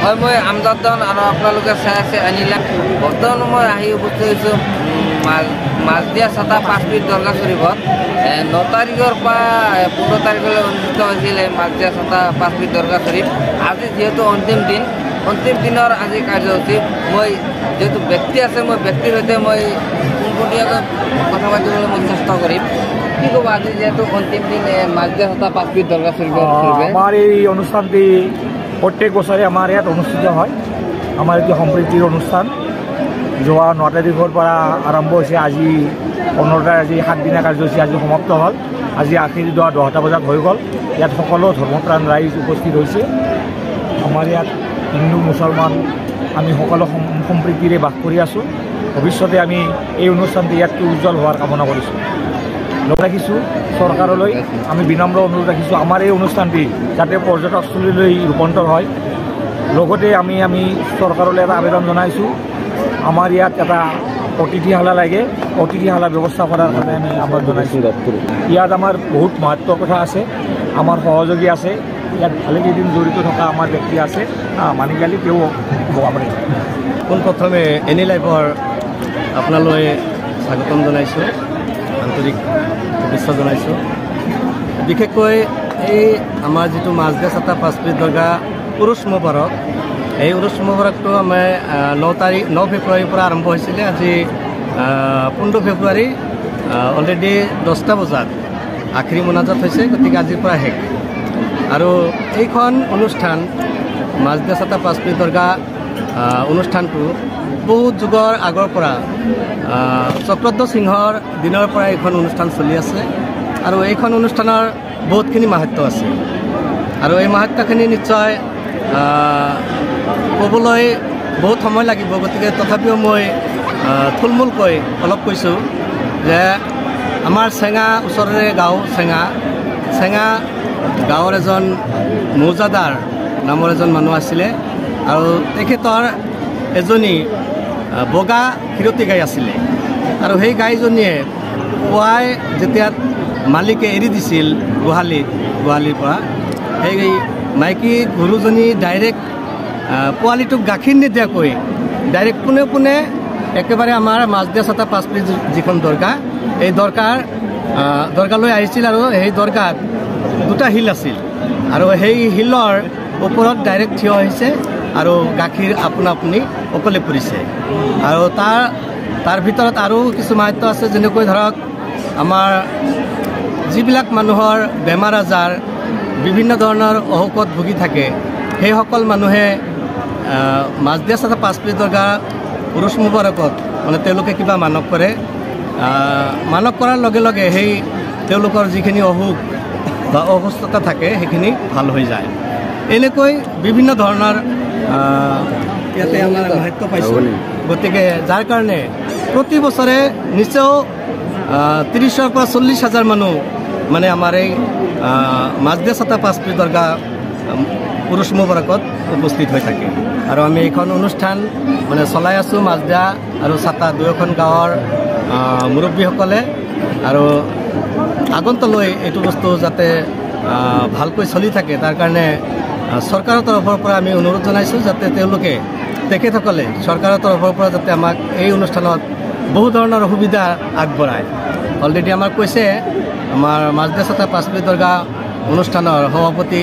হয় মই আমজাদন আৰু আপোনালোকে চাই আছে আনিলা বৰ্তমান মই আহি উপস্থিত হৈছোঁ মাজদিয়া ছাতা 5 ফিট দৰগা শ্বৰীফত 9 তাৰিখৰ পৰা 15 তাৰিখলৈ অনুষ্ঠিত হৈছিল মাজদিয়া ছাতা 5 ফিট দৰগা শ্বৰীফ। আজি যিহেতু অন্তিম দিনৰ আজি কাৰ্যসূচী মই যেহেতু ব্যক্তি আছে মই ব্যক্তিৰ সৈতে মই পোনপটীয়াকৈ কথা পাতিবলৈ মই চেষ্টা কৰিম। কি ক'ব আজি যেহেতু অন্তিম দিন মাজদিয়া ছাতা 5 ফিট দৰগা শ্বৰীফত আমাৰ এই অনুষ্ঠানটি প্ৰত্যেক বছৰে আমাৰ ইয়াত অনুষ্ঠিত হয়। আমাৰ এইটো সম্প্ৰীতিৰ অনুষ্ঠান যোৱা 9 তাৰিখৰ পৰা আৰম্ভ হৈছে। আজি 15 আজি 7 দিনীয়া কাৰ্যসূচী আজি সমাপ্ত হ'ল। আজি আখেৰি দোৱা 10টা বজাত হৈ গ'ল। ইয়াত সকলো ধৰ্মপ্ৰাণ ৰাইজ উপস্থিত হৈছে। আমাৰ ইয়াত হিন্দু মুছলমান আমি সকলো সম্প্ৰীতিৰে বাস কৰি আছোঁ। ভৱিষ্যতে আমি এই অনুষ্ঠানটি ইয়াত উজ্জ্বল হোৱাৰ কামনা কৰিছোঁ। লগ ৰাখিছোঁ চৰকাৰলৈ আমি বিনম্ৰ অনুৰোধ ৰাখিছোঁ আমাৰ এই অনুষ্ঠানটি যাতে পৰ্যটকস্থলীলৈ ৰূপান্তৰ হয়। লগতে আমি চৰকাৰলৈ এটা আবেদন জনাইছোঁ আমাৰ ইয়াত এটা অতিথিশালা লাগে, অতিথিশালা ব্যৱস্থা কৰাৰ কাৰণে আমি আবেদন জনাইছোঁ। ইয়াত আমাৰ বহুত মহত্বৰ কথা আছে, আমাৰ সহযোগী আছে, ইয়াত ভালেকেইদিন জড়িত থকা আমাৰ ব্যক্তি আছে। মানিকালি তেওঁ আপুনি পোনপ্ৰথমে এনি লাইফৰ আপোনালৈ স্বাগতম জনাইছোঁ, আন্তৰিক শুভেচ্ছা জনাইছোঁ। বিশেষকৈ এই আমাৰ যিটো মাজদিয়া ছাতা 5 ফিট দৰগা উৰুছ মুবাৰক, এই উৰুছ মুবাৰকটো আমাৰ 9 ফেব্ৰুৱাৰীৰ পৰা আৰম্ভ হৈছিলে। আজি 15 ফেব্ৰুৱাৰী অলৰেডি 10টা বজাত আখৰি মোনাজাত হৈছে, গতিকে আজিৰ পৰা শেষ। আৰু এইখন অনুষ্ঠান মাজদিয়া ছাতা 5 ফিট দৰগা অনুষ্ঠানটো বহুত যুগৰ আগৰ পৰা চক্ৰধ্বজ সিংহৰ দিনৰ পৰা এইখন অনুষ্ঠান চলি আছে। আৰু এইখন অনুষ্ঠানৰ বহুতখিনি মাহাত্য আছে আৰু এই মাহাত্যখিনি নিশ্চয় ক'বলৈ বহুত সময় লাগিব। গতিকে তথাপিও মই থুলমূলকৈ অলপ কৈছোঁ যে আমাৰ চেঙা ওচৰৰে গাঁও চেঙা গাঁৱৰ এজন মৌজাদাৰ নামৰ এজন মানুহ আছিলে আৰু তেখেতৰ এজনী বগা ক্ষীৰতী গাই আছিলে। আৰু সেই গাইজনীয়ে পুৱাই যেতিয়া মালিকে এৰি দিছিল গোহালিৰ পৰা, সেই মাইকী গৰুজনী ডাইৰেক্ট পোৱালিটোক গাখীৰ নিদিয়াকৈ ডাইৰেক্ট পোনে একেবাৰে আমাৰ মাজদিয়া ছাতা 5 ফিট যিখন দৰগা, এই দৰগালৈ আহিছিল। আৰু সেই দৰগাত 2টা শিল আছিল আৰু সেই শিলৰ ওপৰত ডাইৰেক্ট থিয় হৈছে আৰু গাখীৰ আপুনি অকলে পৰিছে। আৰু তাৰ ভিতৰত আৰু কিছু মাহাত্য আছে, যেনেকৈ ধৰক আমাৰ যিবিলাক মানুহৰ বেমাৰ আজাৰ বিভিন্ন ধৰণৰ অসুখত ভুগি থাকে, সেইসকল মানুহে মাজদিয়া ছাতা 5 ফিট দৰগা উৰুছ মুবাৰকত মানে তেওঁলোকে কিবা মানস কৰে। মানস কৰাৰ লগে লগে সেই তেওঁলোকৰ যিখিনি অসুখ বা অসুস্থতা থাকে সেইখিনি ভাল হৈ যায়। এনেকৈ বিভিন্ন ধৰণৰ ইয়াতে আমাৰ মাহাত্য পাইছোঁ। গতিকে যাৰ কাৰণে প্ৰতি বছৰে নিশ্চয় 30,000 পৰা 40,000 মানুহ মানে আমাৰ এই মাজদিয়া ছাতা 5 ফিট দৰগা উৰুছ মুবাৰকত উপস্থিত হৈ থাকে। আৰু আমি এইখন অনুষ্ঠান মানে চলাই আছোঁ মাজদিয়া আৰু ছাতা দুয়োখন গাঁৱৰ মুৰব্বীসকলে। আৰু আগন্তলৈ এইটো বস্তু যাতে ভালকৈ চলি থাকে তাৰ কাৰণে চৰকাৰৰ তৰফৰ পৰা আমি অনুৰোধ জনাইছোঁ যাতে তেখেতসকলে চৰকাৰৰ তৰফৰ পৰা যাতে আমাক এই অনুষ্ঠানত বহু ধৰণৰ সুবিধা আগবঢ়ায়। অলৰেডি আমাক কৈছে আমাৰ মাজদিয়া ছাতা 5 ফিট দৰগা অনুষ্ঠানৰ সভাপতি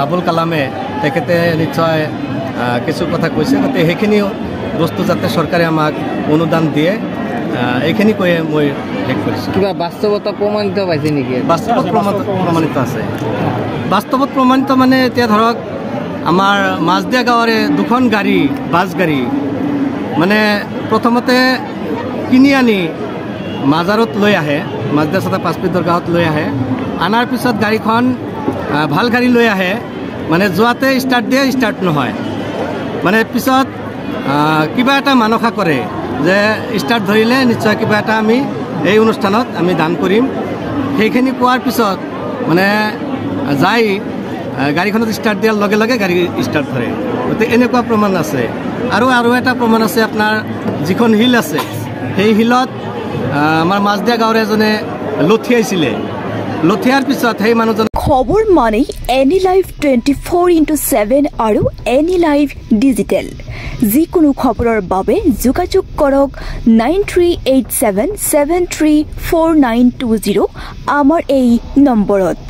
আবুল কালামে, তেখেতে নিশ্চয় কিছু কথা কৈছে। গতিকে সেইখিনি বস্তু যাতে চৰকাৰে আমাক অনুদান দিয়ে, এইখিনি কৈয়ে মই শেষ কৰিছোঁ। কিবা বাস্তৱতা প্ৰমাণিত পাইছে নেকি? বাস্তৱত প্ৰমাণিত আছে। বাস্তৱত প্ৰমাণিত মানে এতিয়া ধৰক আমাৰ মাজদিয়া গাঁৱৰে 2খন গাড়ী, বাছ গাড়ী মানে প্ৰথমতে কিনি আনি মাজাৰত লৈ আহে, মাজদিয়া ছাতা 5 ফিট দৰগাহত লৈ আহে। আনাৰ পিছত গাড়ীখন ভাল গাড়ী লৈ আহে, মানে যোৱাতে ষ্টাৰ্ট দিয়ে, ষ্টাৰ্ট নহয়। মানে পিছত কিবা এটা মানসা কৰে যে ষ্টাৰ্ট ধৰিলে নিশ্চয় কিবা এটা আমি এই অনুষ্ঠানত আমি দান কৰিম। সেইখিনি কোৱাৰ পিছত মানে যাই গাড়ীখনত ষ্টাৰ্ট দিয়াৰ লগে লগে গাড়ী ষ্টাৰ্ট ধৰে। গতিকে এনেকুৱা প্ৰমাণ আছে। আৰু এটা প্ৰমাণ আছে, আপোনাৰ যিখন শিল আছে সেই শিলত আমাৰ মাজদিয়া গাঁৱৰ এজনে লঠিয়াইছিলে। লঠিয়াৰ পিছত সেই মানুহজন খবৰ মানেই এনি লাইভ 24/7 আৰু এনি লাইভ ডিজিটেল যিকোনো খবৰৰ বাবে যোগাযোগ কৰক 9387734920 আমাৰ এই নম্বৰত।